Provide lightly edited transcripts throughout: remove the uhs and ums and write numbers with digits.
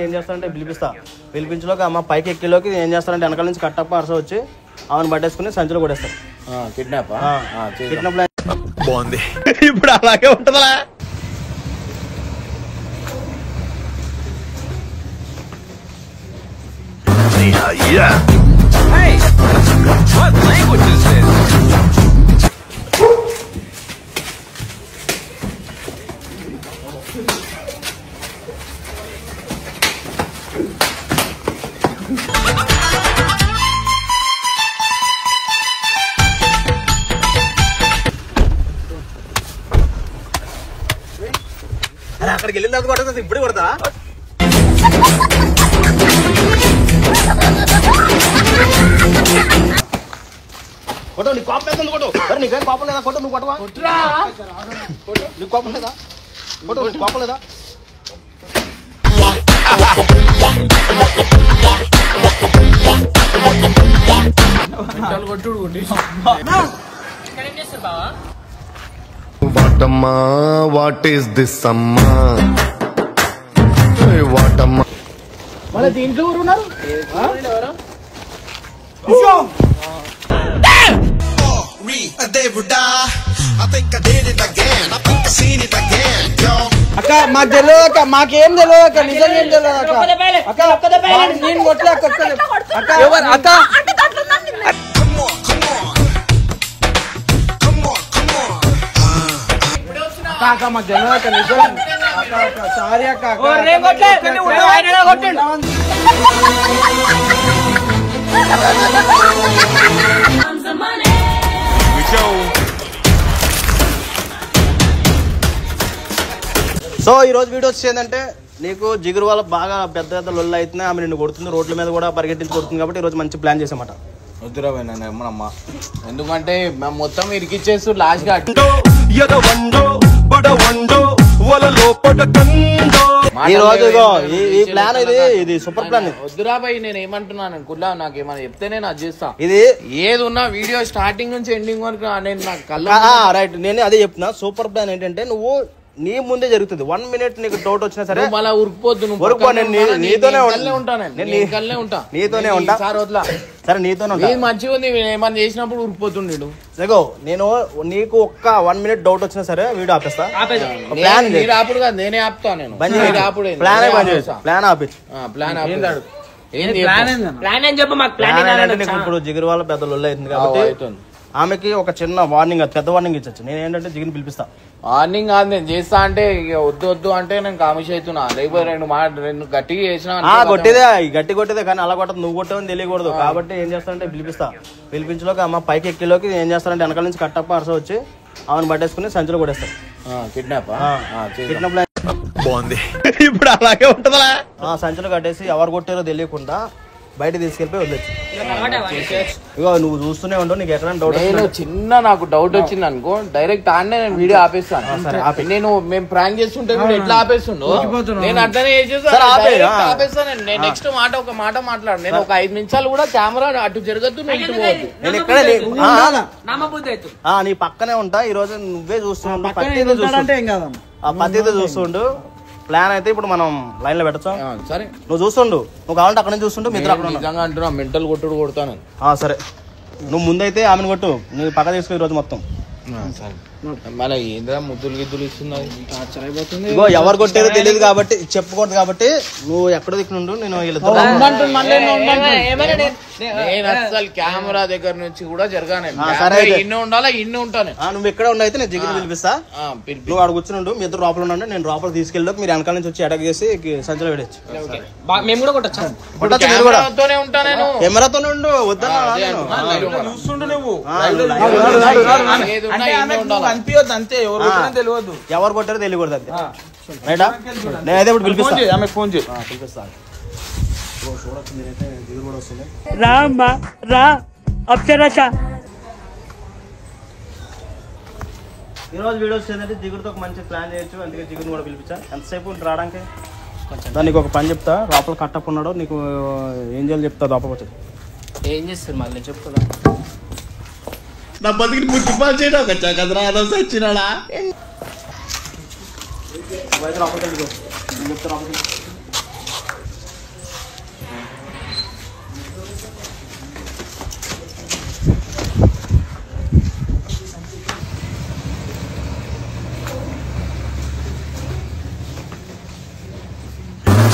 ఏం చేస్తానంటే పిలిపించలోకి అమ్మ పైకి ఎక్కిలోకి ఏం చేస్తానంటే వెనకాల నుంచి కట్టప్ప అరస వచ్చి ఆమెను పట్టేసుకుని సంచులో కొడేస్తారు. కిడ్నాప్ బాగుంది. ఇప్పుడు అలాగే ఉంటుందా? అక్కడికి వెళ్ళిన తర్వాత కొట్టదు, ఇప్పుడు కొడతా. కొట్టు, నీకు కోపం లేదు కొట్టు. నీకేం కోపం లేదా? కొట్టు, నువ్వు కొట్టవా? నీకు కోపం లేదా? కొట్టు, నీకు కోపం లేదా? వాటమ్మా వాట్ ఈస్ దిస్ అమ్మా వాటమ్మా మళ్ళీ దీంట్లో ఊరు ఉన్నారు. అక్క మాకు తెలియదు అక్క, మాకేం తెలియదు అక్క, నిజంగా ఏం తెలియదు అక్క. అక్క నేను కొట్టలే అక్క. ఎవరు అక్క? అక్క మాకు తెలియదు అక్క, నిజం. సారీ అక్క. సో ఈ రోజు వీడియో వచ్చేందంటే నీకు జిగురు వల్ల బాగా పెద్ద పెద్ద లొల్లు అవుతున్నాయి, ఆమె నిన్ను కొడుతుంది, రోడ్ల మీద కూడా పరిగెట్టించి కొడుతుంది. కాబట్టి ఈ రోజు మంచి ప్లాన్ చేసామట. వద్దురా ఏమనమ్మా, ఎందుకంటే మేము మొత్తం ఇరికిచ్చేస్తూ లాస్ట్ గా ఈ రోజు ఈ ప్లాన్ ఇది సూపర్ ప్లాన్. వద్దురా భయ్, నేను ఏమంటున్నాను కుల్లా, నాకు ఏమన్నా చెప్తే నేను అది చేస్తా. ఇది ఏది ఉన్నా వీడియో స్టార్టింగ్ నుంచి ఎండింగ్ వరకు నేను నాకు కళ్ళ రైట్. నేను అదే చెప్తున్నా, సూపర్ ప్లాన్ ఏంటంటే నువ్వు నీ ముందే జరుగుతుంది. 1 minute నీకు డౌట్ వచ్చినా సరే మళ్ళీ ఉరికిపోద్దు, నీతోనే ఉంటా. సరే నీతోనే ఉంటా. మంచిగా ఉంది, ఏమన్నా చేసినప్పుడు ఉరికిపోతుండేడు. నేను నీకు ఒక్క 1 minute డౌట్ వచ్చినా సరే వీడియో ఆపేస్తా. ఆపుడు కాదు, నేనే ఆపుతా. నేను ఇప్పుడు జిగురు వాళ్ళ పెద్ద లొల్లు అవుతుంది కాబట్టి ఆమెకి ఒక చిన్న వార్నింగ్, పెద్ద వార్నింగ్ ఇచ్చచ్చు. నేను ఏంటంటే జిగుని పిలిపిస్తా. వార్నింగ్ కాదు, నేను చేస్తా అంటే వద్దు అంటే నేను కామిష్ అవుతున్నా, లేకపోతే రెండు గట్టిగా చేసినా గట్టి కొట్టేదే కానీ అలా కొట్టదు, నువ్వు కొట్టవని తెలియకూడదు. కాబట్టి ఏం చేస్తానంటే పిలిపించలోకి అమ్మ పైకి ఎక్కిలోకి ఏం చేస్తానంటే వెనకాల నుంచి కట్టప్ప అరస వచ్చి ఆమెను పట్టేసుకుని సంచులో కొడేస్తారు. కిడ్నాప్ బాగుంది. ఇప్పుడు అలాగే ఉంటుందా? సంచులు కట్టేసి ఎవరు కొట్టారో తెలియకుండా బయట తీసుకెళ్ళిపోయి వదిలేచ్చు. ఇగో నువ్వు చూస్తూనే ఉండవు, నీకు ఎక్కడ డౌట్ చిన్న నాకు డౌట్ వచ్చింది అనుకో, డైరెక్ట్ ఆడనే నేను వీడియో ఆపేస్తాను. నేను మేము ప్రాంక్ చేస్తుంటే ఎట్లా ఆపేస్తుండో నేను అట్లనే ఆపేస్తాను. నేను నెక్స్ట్ ఒక మాట మాట్లాడు. నేను ఒక 5 నిమిషాలు కూడా కెమెరా అటు జరగద్దు, నేను ఇటు పోవద్దు. నేను ఇక్కడ నీ పక్కనే ఉంటా. ఈ రోజు నువ్వే చూస్తుండు, పత్తితో చూస్తుండు. ప్లాన్ అయితే ఇప్పుడు మనం లైన్ లో పెట్టచ్చు. సరే నువ్వు చూస్తుండు, నువ్వు కావాలంటే అక్కడ నుంచి చూస్తుండు. మిత్రులు అక్కడ నిజంగా అంటున్నా, మెంటల్ కొట్టుడు కొడతాను. సరే నువ్వు ముందైతే ఆమెను కొట్టు, నువ్వు పక్క తీసుకో ఈ రోజు మొత్తం. మళ్ళీ ఏంద్రా ముద్దులు గిద్దులు ఇస్తున్నది, ఇగో ఎవరు కొట్టారో తెలియదు కాబట్టి చెప్పకూడదు. కాబట్టి నువ్వు ఎక్కడ దిక్కునుండు, నేను అసలు కెమెరా దగ్గర నుంచి కూడా జరగాను. ఇన్ని ఉండాలా, ఇన్ని ఉంటాను. నువ్వు ఎక్కడ ఉండి అయితే నేను జిగిరి పిలిపిస్తా. నువ్వు అక్కడ కూర్చుండు, మీ ఇద్దరు లోపల ఉండండి. నేను లోపల తీసుకెళ్ళి మీరు వెనకాల నుంచి వచ్చి అటాక్ చేసి సంచులో పెట్టచ్చు. మేము కూడా కొట్టచ్చు. కెమెరాతోనే ఉంటా నేను. కెమెరాతోనే ఉండు, వద్దా చూస్తుండు నువ్వు. అనిపించదు అంతే, తెలియదు. ఎవరు కొట్టారో తెలియకూడదు అంతే. రైటా? నేనైతే ఇప్పుడు పిలిపిస్తాను. ఫోన్ చేయి, పిలిపిస్తాను. రా అమ్మా రా, అప్సరసా. ఈ రోజు వీడియోస్ ఏంటంటే జిగురుతో ఒక మంచి ప్లాన్ చేయొచ్చు. అందుకే జిగురుని కూడా పిలిపించా. ఎంతసేపు రావడానికి దానికి ఒక పని చెప్తా. లోపల కట్టకున్నాడు, నీకు ఏం చేయాలి చెప్తా. లోపల వచ్చి ఏం చేస్తారు మళ్ళీ చెప్తా. నా బతికి ముట్టిపాలు చేయడం కదరా, వచ్చినాడా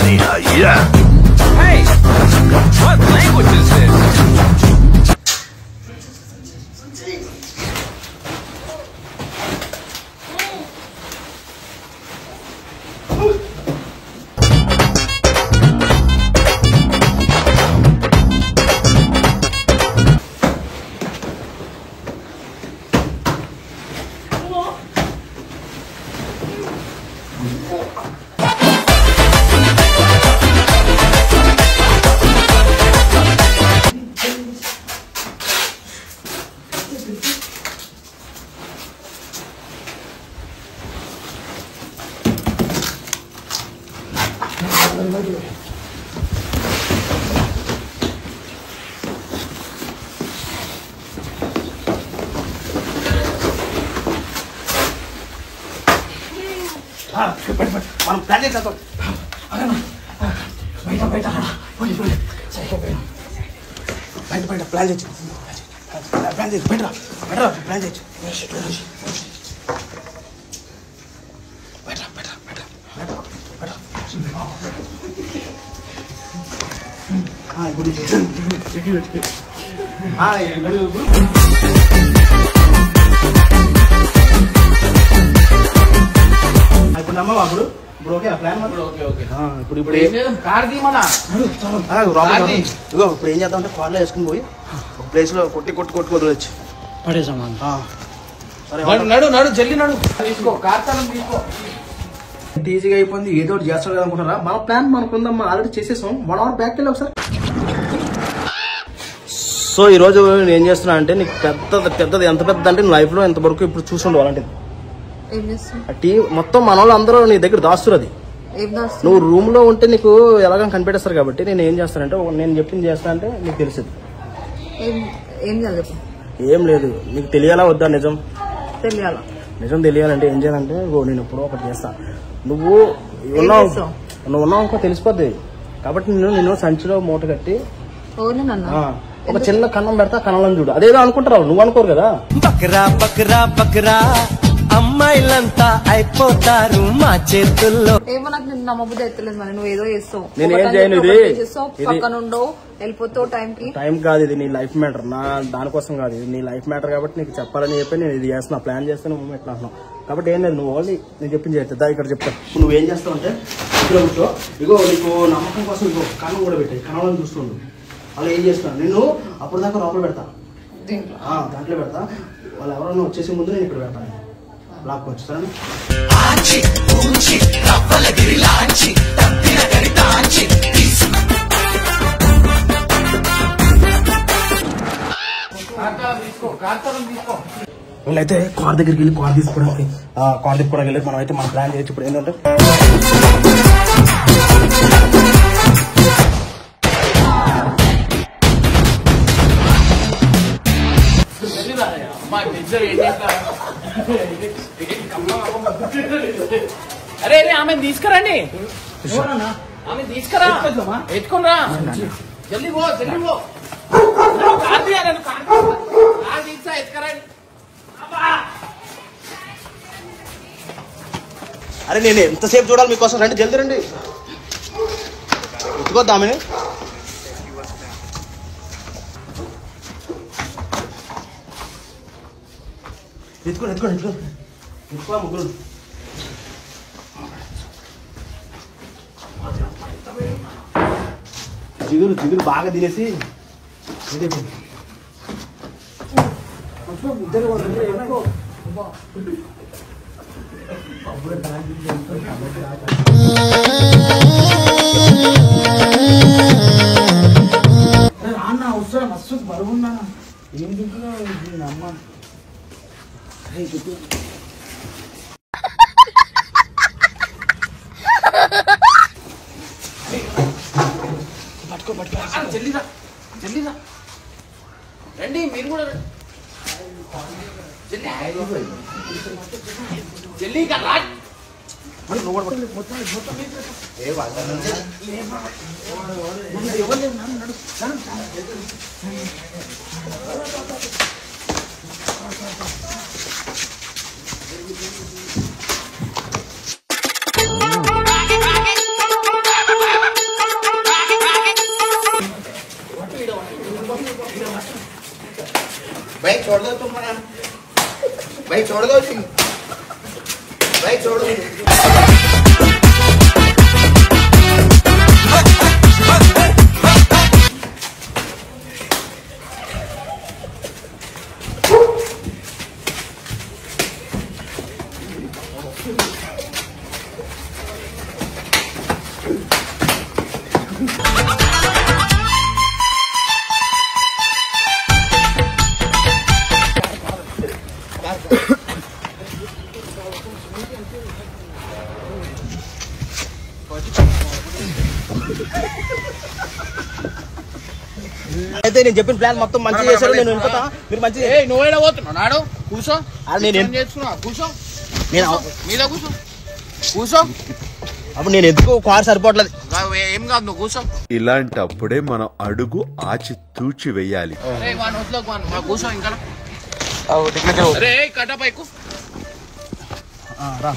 Hey, what language is this? మనం ప్లాన్ చేస్తాం. బయట ప్లాన్ చేయొచ్చు. ప్లాన్ చేయొచ్చు. బయట ప్లాన్ చేయొచ్చు. ఇప్పుడు నమ్మవా? ఇప్పుడు ఓకే ప్లాన్ ఇప్పుడు ఇప్పుడు ఇప్పుడు ఏం చేద్దాం అంటే కార్లో వేసుకుని పోయి ఒక ప్లేస్ లో కొట్టి వదిలేచ్చు. పడేసామా? సరే నడు జల్లి నడు తీసుకో కార్తలం తీసుకో. ఈజీగా అయిపోయింది. ఏదో ఒకటి చేస్తాడు కదా అనుకుంటారా? మన ప్లాన్ మనకుందమ్మా, ఆల్రెడీ చేసేసాం. 1 hour బ్యాక్ వెళ్ళి ఒకసారి. సో ఈ రోజు నేను ఏం చేస్తున్నా అంటే నీకు పెద్దది ఎంత పెద్ద అంటే లైఫ్ లో ఎంతవరకు ఇప్పుడు చూసుండవు అలాంటిది. మొత్తం మన వాళ్ళు అందరూ నీ దగ్గర దాస్తురు. నువ్వు రూమ్ లో ఉంటే నీకు ఎలాగని కనిపెట్టేస్తారు కాబట్టి నేను ఏం చేస్తానంటే నేను చెప్పింది చేస్తా అంటే నీకు తెలిసింది. ఏం లేదు, నీకు తెలియాలా వద్దా? నిజం తెలియాలంటే ఏం చేయాలంటే నేను ఎప్పుడో ఒకటి చేస్తా. నువ్వు ఉన్నావు ఇంకో తెలిసిపోద్ది కాబట్టి నిన్ను సంచిలో మూట కట్టి ఒక చిన్న కన్నం పెడతా. కన్నంలో చూడు. అదేదో అనుకుంటారు, నువ్వు అనుకోరు కదా. బక్రా అమ్మాయిలంతా అయిపోతారు మా చేతుల్లో. ఏమో నాకు నిన్ను నమ్మబుద్ధి అవుతలేదు. మరి నువ్వు ఏదో చేస్తావు. నేను ఏం చేయను. పక్కన ఉండవు, వెళ్ళిపోతావు టైం కాదు. ఇది నీ లైఫ్ మ్యాటర్. నా దానికోసం కాదు, ఇది నీ లైఫ్ మ్యాటర్ కాబట్టి నీకు చెప్పాలని చెప్పి నేను ఇది చేస్తున్నా. ప్లాన్ చేస్తే నువ్వు ఎట్లా అంటున్నావు కాబట్టి ఏం లేదు. నువ్వు ఓన్లీ నేను చెప్పింది చేస్తా. ఇక్కడ చెప్తా. నువ్వేం చేస్తావు అంటే ఇక్కడ కూర్చో. ఇగో నీకు నమ్మకం కోసం ఇగో కన్నం కూడా పెట్టాయి. కన్నంలో చూస్తుండు. అలా ఏం చేస్తాను నిన్ను అప్పుడు దాకా లోపల పెడతా. దాంట్లో పెడతా. వాళ్ళు ఎవరైనా వచ్చేసే ముందు నేను ఇక్కడ పెడతాను. లాక్కొచ్చు సరే. వీళ్ళైతే కార్ దగ్గరికి వెళ్ళి కార్ తీసుకోవడానికి వెళ్ళి మనం అయితే మన ప్లాన్ చేయొచ్చు. ఇప్పుడు ఏంటంటే అరే ఆమె తీసుకురండి. ఆమె తీసుకురా, ఎత్తుకుని రా. జల్దీ పో ఎత్తుకరండి. అరే నేను ఎంతసేపు చూడాలి మీకోసం? రండి, జల్దీ రండి. ఎత్తుకోద్దామని ఎత్తుకో ముగ్గురు. జిగురు బాగా తినేసి అన్న అవసరం మస్తు బరువున్నా. ఏం తింటున్నావు అమ్మ? పట్టుకో జల్దీరా రండి. మీరు కూడా జల్దీగా రా. छोड़ दो तुम भाई, छोड़ दो भाई, छोड़ दो। అయితే నేను చెప్పిన ప్లాన్ మొత్తం మంచిగా చేశారు. నేను వెళ్ళిపోతా, మీరు మంచిగా. నువ్వేడా పోతున్నావు? నాడు కూర్చో. నేను చేస్తున్నా, కూర్చో. నేను మీద కూర్చో, కూర్చో. అప్పుడు నేను ఎందుకు కారు సరిపోవట్లేదు. ఏం కాదు, నువ్వు కూర్చో. ఇలాంటప్పుడే మనం అడుగు ఆచి తూచి వెయ్యాలి. కూర్చో. ఇంకా అరే కట్ట పైకు రా.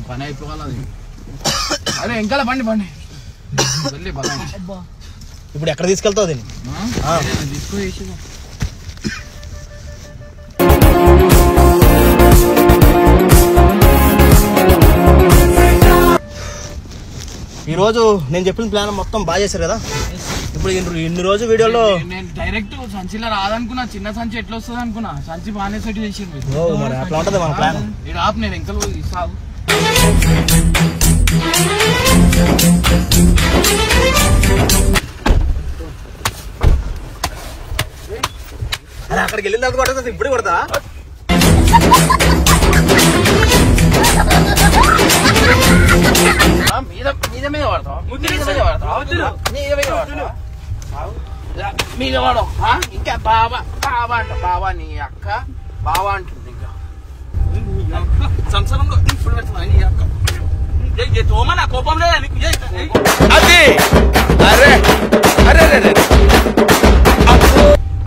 పని అయిపోవాలి. అరే ఇంకా బండి బండి ఇప్పుడు ఎక్కడ తీసుకెళ్తావు దీన్ని? తీసుకు. ఈ రోజు నేను చెప్పిన ప్లాన్ మొత్తం బాగా చేశారు కదా. ఇప్పుడు ఇన్ని రోజు వీడియోలో నేను డైరెక్ట్ సంచిలో రాదనుకున్నా. చిన్న సంచి ఎట్లా వస్తుంది అనుకున్నా. సంచి బాగానే సెట్ చేసింది. మరి అట్లా ఉంటది మన ప్లాన్. ఇక్కడ ఆపు, నేను ఇంకా సాగు. అరే అక్కడికి వెళ్ళిన తర్వాత కొట్టదు, ఇప్పుడు కొడతా. మీద మీద మీద పడతావు, మీద పడవు. ఇంకా బాబా బాబా అంట. బాబా నీ అక్క బాబా అంటుంది. ఇంకా సంసారంలో ఇప్పుడు పెడుతున్నా నీ అక్క. తోమా నా కోపం లేదా నీకు? అది అరే అరే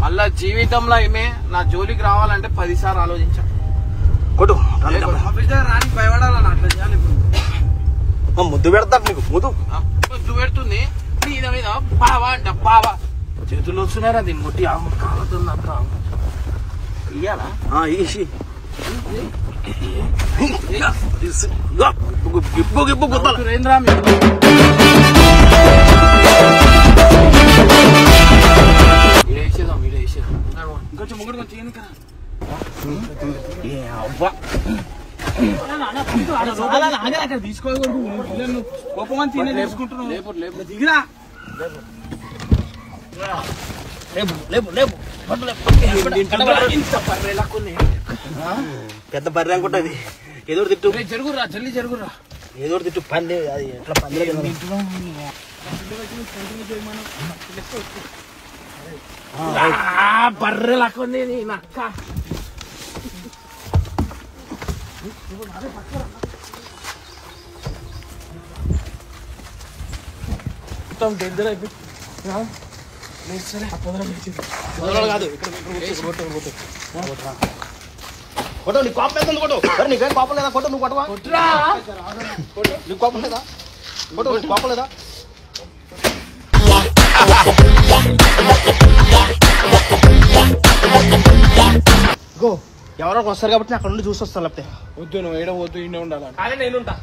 మళ్ళా జీవితంలో ఏమే నా జోలికి రావాలంటే 10 సార్లు ఆలోచించా. కొట్టు. రానికి భయపడాలని అట్లా చేయాలి. ఇప్పుడు ముద్దు పెడతా నీకు. ముద్దు పెడుతుంది మీద మీద. బావా అంట బావా. చేతులు వస్తున్నారా దీన్ని కొట్టి కాలుతుంది అంతా. ఇయ్యాలా? గిప్పు గిప్పు సురేంద్ర వేసేదాం, వీడే వేసేదాం. ఇంకొంచెం ముగ్గురు కొంచెం ఏం కదా. తీసుకోకూడదు. కోపం అని తినే తీసుకుంటున్నావు. లేపు లేపు దిగిరా. పెద్ద బర్రె అనుకుంటుంది. ఏదో తిట్టు. జరుగురా, జల్లి జరుగురా. ఏదో తిట్టు. పంది అది ఎట్లా పంది బర్రె లాక్కుంది నీ నక్క. దగ్గర అయిపోయి కాదు. కొట్టు. నీకు కోపం ఎంత కొట్టు. నీకేం కోపం లేదా? కొట్టు. నువ్వు కొట్టవా? కొట్టురా. నీకు కోపం లేదా? కొట్టు. నీకు కోపం లేదా? గో. ఎవరో వస్తారు కాబట్టి అక్కడ నుండి చూసి వస్తాను. లేకపోతే వద్దు, నువ్వు ఏడ వద్దు, ఇండే ఉండాలి. అదే నేనుంటా.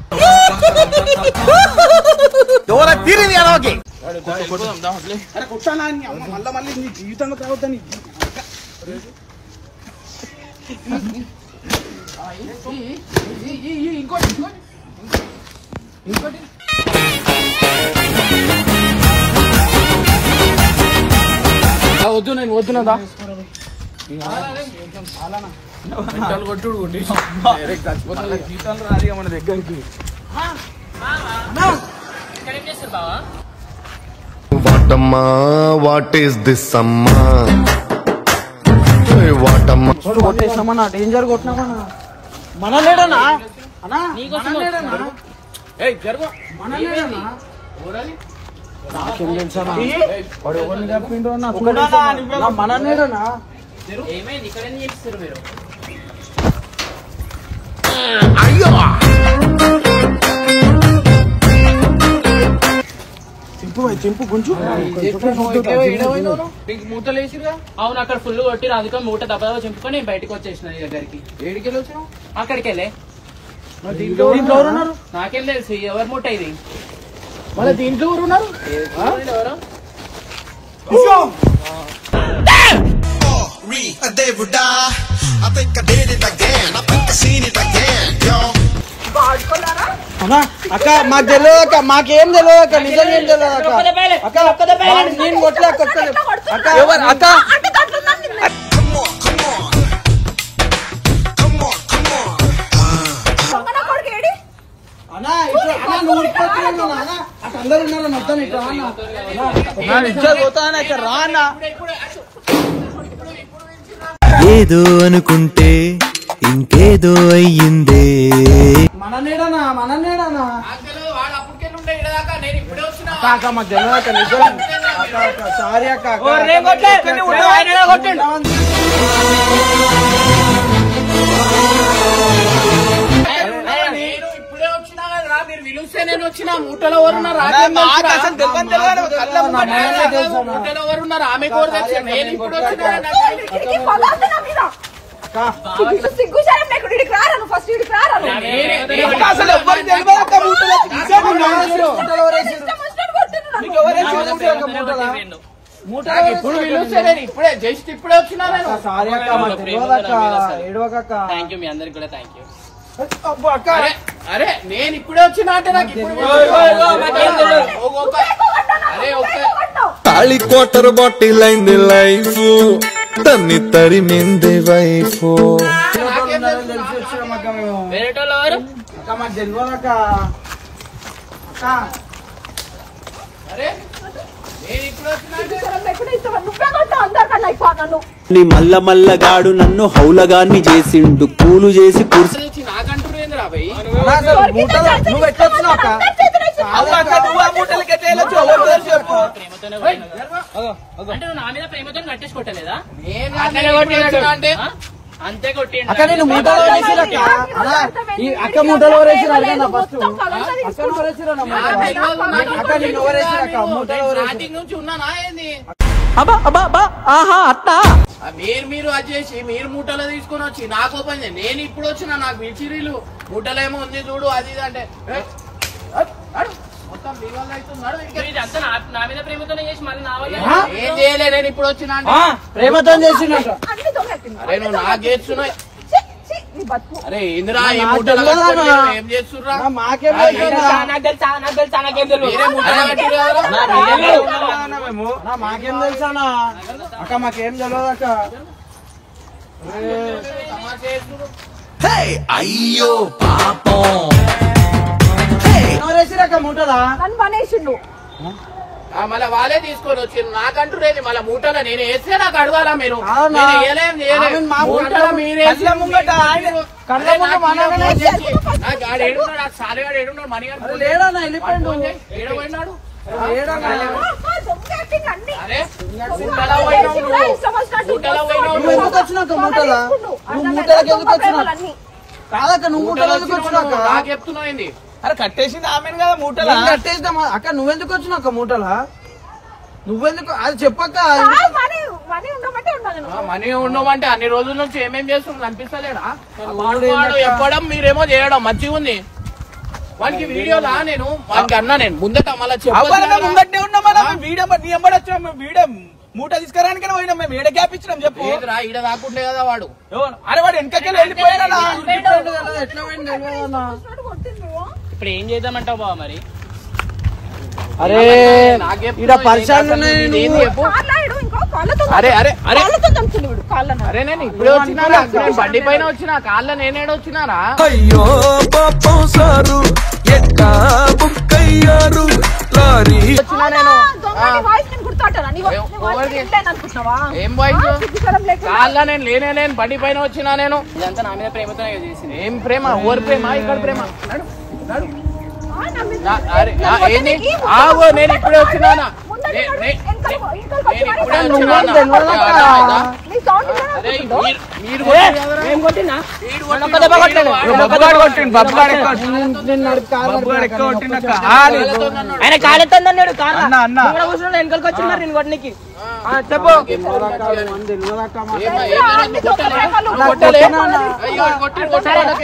తీరింది అలాగే. అరే కొట్టాలా మళ్ళా మళ్ళీ నీ జీవితంలో కావద్దని. ఇంకోటి ఇంకోటి. వద్దు, నేను వద్దునదా. కొట్టుడు కొట్టి జీవితంలో రాదు మన దగ్గరికి. వాటమ్మా వాట్ ఈస్ దిస్ అమ్మా? వాటమ్మా కొట్టేసినామన్నా, డేంజర్ కొట్టినామన్నా. మన లేడనా అన్నా? జరుగు. మన లేడనా? నాకేం తెలుసా? వాడు ఎవరిని చెప్పిండ్రు అన్న? మన లేడనా? ఏమైంది? ఇక్కడ ఏం చేస్తారు మీరు? అయ్యో చింపు గుంజు మూటలు వేసిరుగా. అవును అక్కడ ఫుల్ కొట్టి అందుకని మూట దెబ్బ చింపుకొని బయటకు వచ్చేసిన నీ దగ్గరికి. ఏడికి వెళ్ళి వచ్చినావు? అక్కడికి వెళ్ళే దీంట్లో ఎవరున్నారు? నాకేం తెలుసు ఎవరి మూట ఇది. మళ్ళీ దీంట్లో ఎవరు ఉన్నారు? ఎవరు అక్క మాకు తెలియదు అక్క, మాకేం తెలియదు అక్క, నిజంగా ఏం తెలియదు అక్క. అక్క నేను కొట్టలే అక్క. ఎవరు అక్క? అందరు ఉన్నారు మొత్తం ఇక్కడ పోతానా ఇక్కడ రానా? ఏదో అనుకుంటే ఇంకేదో అయ్యిందే. మననేడనా మననేడనా వాడు అప్పటికెళ్ళి ఉండే ఇడదాకా నేను ఇప్పుడే వచ్చినా. అక్క మాకు తెలియదు అక్క, నిజం అక్క. సారీ అక్క. నేను ఇప్పుడే వచ్చినా కదా, మీరు పిలిస్తే నేను వచ్చిన. మూటలో ఎవరున్నారు? మూటలో ఎవరున్నారు? ఆమె కోరు తెచ్చా. నేను ఇప్పుడు వచ్చినా. సిగ్గుచారం లేకుండా ఇడికి రాను. ఫస్ట్ ఇడికి రాను. అసలు ఎవ్వరు తెలియదు అక్క. మూటలో ఇప్పుడు పిలిస్తే నేను ఇప్పుడే జస్ట్ ఇప్పుడే వచ్చినా. నేను సారీ అక్క, మాకు తెలియదు అక్క. ఏడవకక్క. థ్యాంక్ యూ మీ అందరికి కూడా థ్యాంక్ యూ. అక్క అరే నేను ఇప్పుడే వచ్చినా అంటే నాకు ఇప్పుడు అరే తాళి క్వార్టర్ బాటిల్ అయింది లైఫ్, తన్ని తరిమింది వైఫ్. తెలిసి వచ్చినాం అక్క మేము. వేరేటోళ్ళు ఎవరు? అక్క మాకు తెలియదు అక్క. అక్క అరే నేను ఇప్పుడు వచ్చినా అంటే నువ్వే కొట్టావు అందరికన్నా అయిపోతాను. నీ మల్ల మల్లగాడు నన్ను హౌలగాన్ని చేసిండు, కూలు చేసి కుర్చీ నాకంటూ ఏంది రా భయ్? నువ్వు ఎట్లా వచ్చినావు అక్క? నువ్వు ఆ మూటలకి ఎట్లా వెళ్ళొచ్చు? ఎవరు తెలుసు చెప్పు. ప్రేమతోనే అంటే నువ్వు నా మీద ప్రేమతో కట్టేసి కొట్టలేదా? నేను అట్లనే కొట్టినా అంటే అంతే కొట్టిండు. అక్క నేను మూటలో వేసిరు అక్క. ఈ అక్క మూటలో వేసిరు అడిగినా ఫస్ట్. అక్క ఎవరేసిరు అక్క? నేను ఎవరేసిరు అక్క? మూటలో స్టార్టింగ్ నుంచి ఉన్నానా ఏంది? మీరు అది చేసి మీరు మూటలో తీసుకొని వచ్చి నాకు ఓపెన్ చేయండి. నేను ఇప్పుడు వచ్చిన నాకు మిర్చిరీలు మూటలో ఏమో ఉంది చూడు అది ఇది అంటే మొత్తం మీ వల్ల అవుతున్నాడు. ఇదంతా నా మీద ప్రేమతోనే చేసి మళ్ళీ నా వల్ల ఏం చేయలే, నేను ఇప్పుడు వచ్చిన అంటే ప్రేమతో చేసినట్టు. అరే నువ్వు నాకు చేస్తున్నావు. అరే ఇందిరా ఈ మూటలో ఏం చేస్తుర్రా? మాకేం మీరే మూటలో కట్టిర్రు కదరా? మేము మాకేం తెలుసానా అక్క? మాకేం తెలియదు అక్క. తమాషా చేస్తుర్రు. అయ్యో పాపం. ఎవరేసిరు అక్క మూటలా? నన్ను పనేసిండు. మళ్ళీ వాళ్ళే తీసుకొని వచ్చిండ్రు. నాకంటూ లేదు మళ్ళీ మూటలో నేను వేస్తే నాకు అడగాలా మీరు? అవునా? నేను వేయలేం, చేయలేం. ఆమె మా మూటలో మీరే కళ్ళ ముంగట ఆయన కళ్ళ ముందు మనగానే సాలిగాడు ఏడున్నాడు మణి గారు లేడన్నా వెళ్ళిపోయిండు. ఏడబోయినాడు. లేడన్నా. అరే మూటలో పోయినావు నువ్వు. మూటలో పోయినావు నువ్వు ఎందుకు వచ్చినాక మూటలా? నువ్వు మూటలకు ఎందుకు వచ్చినావు? కాదక్క నువ్వు మూటలు ఎందుకు వచ్చినాక? నాకు చెప్తున్నావు ఏంది? అరే కట్టేసింది ఆమె కదా మూటలా? కట్టేద్దాం అక్క. నువ్వెందుకు వచ్చినావు అక్క మూటలా? నువ్వెందుకు అది చెప్పక్క. మనీ ఉండమంటే అన్ని రోజుల నుంచి ఏమేం చేస్తున్నావు అనిపిస్తలేడా? వాడు చెప్పడం మీరేమో చేయడం మంచిగా ఉంది. వానికి వీడియోలా నేను వానికి అన్నా నేను ముందట మళ్ళీ ముందటే ఉన్నాం వీడియో నీ ఎంబడి వచ్చాం. వీడియో మూట తీసుకురానికి పోయినాం మేము. ఏడ గ్యాప్ ఇచ్చినాం చెప్పు. లేదురా ఈడ రాకుండే కదా వాడు. అరే వాడు వెనకకెళ్ళి వెళ్ళిపోయినా. ఎట్లా పోయింది తెలియదన్నా. ఇప్పుడు ఏం చేద్దామంటావు బావ మరి? అరే ఈడ పరిచయాలు ఉన్నాయి. అరే అరే అరే అరే నేను ఇప్పుడే వచ్చినా. నేను బండి పైన వచ్చినా, కాళ్ళ నేనేడ వచ్చినారా? అయ్యో పాపం సారు ఎట్టా బుక్ అయ్యారు లారీ. వచ్చినా నేను ఏం బాయ్స్ కాళ్ళ నేను లేనే బండి పైన వచ్చినా నేను. ఇదంతా నా మీద ప్రేమతోనే చేసింది. ఏం ప్రేమ? ఓవర్ ప్రేమ ఇక్కడ ప్రేమ. నడు నడు. ఏంది ఆగో నేను ఇప్పుడే వచ్చినానా? నేను ఇప్పుడే వచ్చినా. సౌండ్ మేము కొట్టినా ఆయన కాలెత్తందన్నాడు కూర్చున్నాడు వెనకలికి వచ్చి మరి నేను కొట్టనికి చెప్పు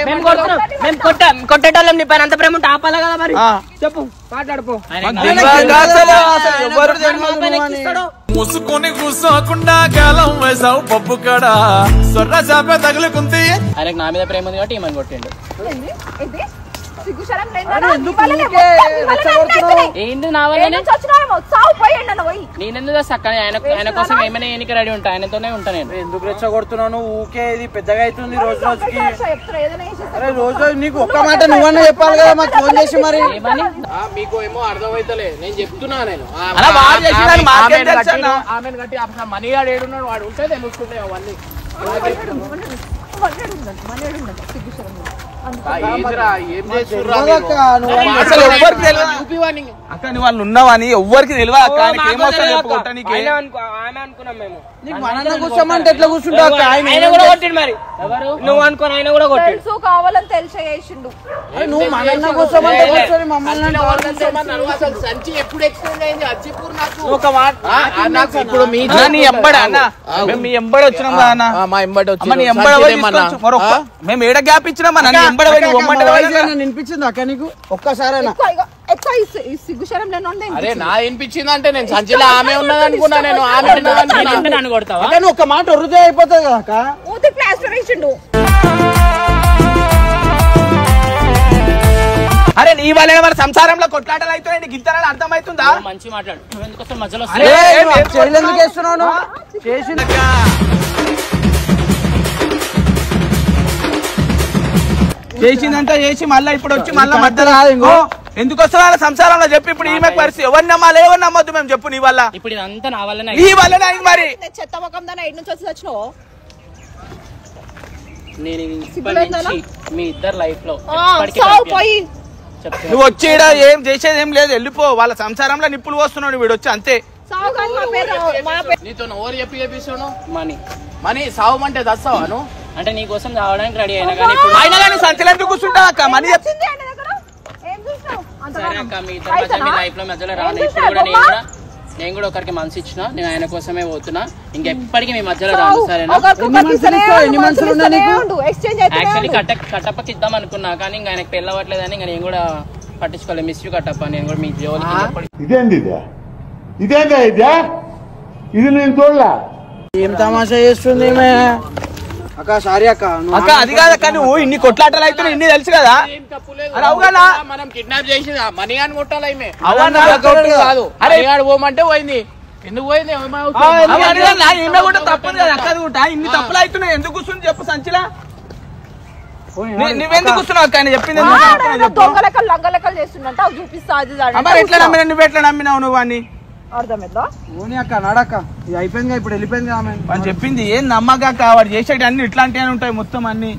మేము కొట్టేటోళ్ళం నీ పైన అంత ప్రేమ ఉంటే ఆపాలా కదా మరి చెప్పు మాట్లాడుకో ముసుకొని కూర్చోకుండా కాలం వేసావు పప్పు కడ సొర్ర చాప తగులుకుంది. ఆయనకు నా మీద ప్రేమ ఉంది కాబట్టి ఈమెను కొట్టిండు. ఏంటి నా వల్ల నేనెందుకు చక్కని ఆయన కోసం ఏమైనా ఎన్నిక రెడీ ఉంటా ఆయనతోనే ఉంటా నేను. ఎందుకు రెచ్చగొడుతున్నాను ఊకే ఇది పెద్దగా అవుతుంది రోజు రోజుకి. అరే రోజు నీకు ఒక్క మాట నువ్వన్నా చెప్పాలి కదా మాకు ఫోన్ చేసి మరి. మీకు ఏమో అర్థమైతలే నేను చెప్తున్నా. నేను ఆమెను కట్టి మనీ గాడు ఏడున్నాడు వాడు ఉంటే తెలుసుకుంటే అవన్నీ వాళ్ళు ఉన్నావని ఎవ్వరికి తెలియదు కూర్చోమంటే ఎట్లా కూర్చుంటావు మరి నువ్వు అనుకోని ఆయన కూడా తెలుసు కావాలని తెలిసి చేసిండు. నువ్వు మనన్న కూర్చోమంటే కూర్చొని మమ్మల్ని సంచి ఎప్పుడు ఎక్స్ప్లెయిన్ అయింది అచ్చిపూర్ నాకు ఒక మాట నాకు ఇప్పుడు మీ మీ ఎంబడి వచ్చినాం కదా అన్న. మా ఎంబడి వచ్చి నీ ఎంబడి మేము ఏడ గ్యాప్ ఇచ్చినాం వినిపించింది అక్క నీకు ఒక్కసారైనా? అరే నా వినిపించింది అంటే నేను సంచిలో ఆమె ఉన్నది అనుకున్నా. నేను ఆమె నన్ను కొడతావా? ఒక మాట వృధా అయిపోతుంది కదా అక్క. అరే నీ వల్ల మన సంసారంలో కొట్లాటలు అవుతున్నాయి నీకు ఇంత అర్థమవుతుందా? మంచి మాట్లాడు నువ్వు ఎందుకు మధ్యలో ఎందుకు చేస్తున్నావు? చేసిందంతా చేసి మళ్ళీ ఇప్పుడు వచ్చి మళ్ళీ మధ్యలో ఎందుకు వస్తున్నా సంసారంలో చెప్పి ఇప్పుడు ఈమె పరిస్థితి ఎవరు నమ్మాలి ఎవరు నమ్మొద్దు మేము చెప్పు. నీ వల్ల ఇప్పుడు ఇదంతా నా వల్ల నీ వల్లనే అయింది మరి. చెత్త ముఖం దాన్ని ఎయిడ్ నుంచి వచ్చి వచ్చినావు. నేను ఇప్పటి నుంచి మీ ఇద్దరు లైఫ్ లో నువ్వు వచ్చి ఏం చేసేది ఏం లేదు వెళ్ళిపో. వాళ్ళ సంసారంలో నిప్పులు పోస్తున్నాడు వీడు వచ్చి అంతే. నీతో ఓవర్ చెప్పి చేపిస్తాను మనీ మనీ సావమంటే దస్తావా నువ్వు? అంటే నీ కోసం రావడానికి రెడీ అయినా కానీ అయినా కానీ సంచలనం ఎందుకు కూర్చుంటా అక్క? మనీ సరే అక్క మీ ఇద్దరు మధ్య మీ లైఫ్ లో మధ్యలో రాను. ఇప్పుడు కూడా నేను కూడా ఒకరికి మనసు ఇచ్చిన నేను ఆయన కోసమే పోతున్నా. ఇంకెప్పటికీ మీ మధ్యలో రాను సరేనా? యాక్చువల్లీ కట్టప్పకి ఇద్దాం అనుకున్నా కానీ ఇంకా ఆయనకు పెళ్ళవట్లేదని ఇంకా నేను కూడా పట్టించుకోలేదు. Miss you Kattappa. నేను కూడా మీ జోలికి ఇదేంది ఇదేందా ఇది నేను చూడలే. ఏం తమాషా చేస్తుంది అక్క? సారీ అక్క. అక్క అది కాదక్క నువ్వు ఇన్ని కొట్లాటలు అయితే ఇన్ని తెలుసు కదా. మనం కిడ్నాప్ చేసి మనీ అని కొట్టాలి కాదు. అరే పోమంటే పోయింది. ఎందుకు పోయింది? ఈమె కూడా తప్పదు కదా అక్క. అది కూడా ఇన్ని తప్పులు అవుతున్నాయి ఎందుకు కూర్చుని చెప్పు సంచిలా. నువ్వెందుకు కూర్చున్నావు అక్క? ఆయన చెప్పింది లంగలెక్కలు చేస్తుందంటే అవి చూపిస్తా. ఎట్లా నమ్మినా నువ్వు ఎట్లా నమ్మినావు నువ్వు అని అర్థమైందా? ఓని అక్క నడక్క ఇది అయిపోయింది ఇప్పుడు వెళ్ళిపోయింది ఆమె చెప్పింది. ఏం నమ్మక వాడు చేసేటి అన్ని ఇట్లాంటివి ఉంటాయి మొత్తం అన్ని.